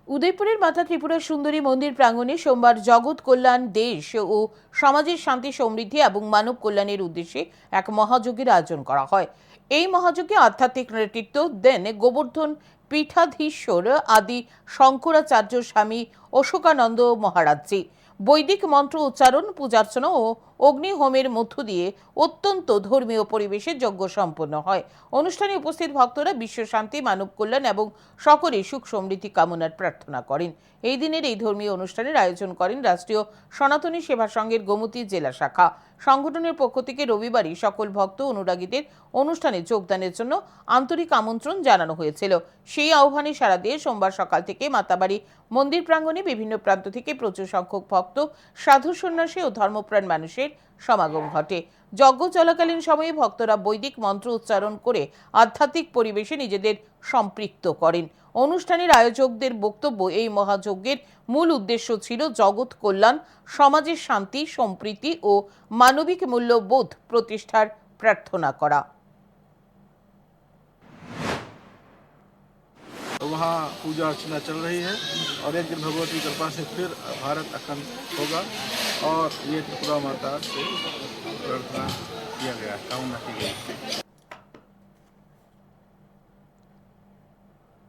উদয়পুরের মাতা ত্রিপুরা সুন্দরী মন্দির প্রাঙ্গণে সোমবার জগৎ কল্যাণ, দেশ ও সমাজের শান্তি, সমৃদ্ধি এবং মানব কল্যাণের উদ্দেশ্যে এক মহাযজ্ঞের আয়োজন করা হয়। এই মহাযজ্ঞে আধ্যাত্মিক নেতৃত্ব দেন গোবর্ধন পীঠাধীশ্বর আদি শঙ্করাচার্য স্বামী অশোকানন্দ মহারাজজি। বৈদিক মন্ত্র উচ্চারণ, পূজার্চনা ও অগ্নিহোমের মধ্য দিয়ে অত্যন্ত ধর্মীয় পরিবেশে যজ্ঞ সম্পন্ন হয়। অনুষ্ঠানে উপস্থিত ভক্তরা বিশ্ব শান্তি, মানব কল্যাণ এবং সকলের সুখ সমৃদ্ধি কামনার প্রার্থনা করেন। এই দিনের এই ধর্মীয় অনুষ্ঠানের আয়োজন করেন রাষ্ট্রীয় সনাতনী সেবা সংঘের গোমতী জেলা শাখা। সংগঠনের পক্ষ থেকে রবিবারই সকল ভক্ত অনুরাগীদের অনুষ্ঠানে যোগদানের জন্য আন্তরিক আমন্ত্রণ জানানো হয়েছিল। সেই আহ্বানে সাড়া দিয়ে সোমবার সকাল থেকে মাতাবাড়ি মন্দির প্রাঙ্গণে বিভিন্ন প্রান্ত থেকে প্রচুর সংখ্যক ভক্ত, সাধু সন্ন্যাসী ও ধর্মপ্রাণ মানুষের সমাগম ঘটে। যজ্ঞ চলাকালীন সময়ে ভক্তরা বৈদিক মন্ত্র উচ্চারণ করে আধ্যাত্মিক পরিবেশে নিজেদের সম্পৃক্ত করেন। অনুষ্ঠানের আয়োজকদের বক্তব্য, এই মহাযজ্ঞের মূল উদ্দেশ্য ছিল জগৎ কল্যাণ, সমাজের শান্তি, সম্প্রীতি ও মানবিক মূল্যবোধ প্রতিষ্ঠার প্রার্থনা করা। वहाँ पूजा अर्चना चल रही है और एक दिन भगवती कृपा से फिर भारत अखंड होगा और ये त्रिपुरा माता से प्रार्थना किया गया, कामना की गई।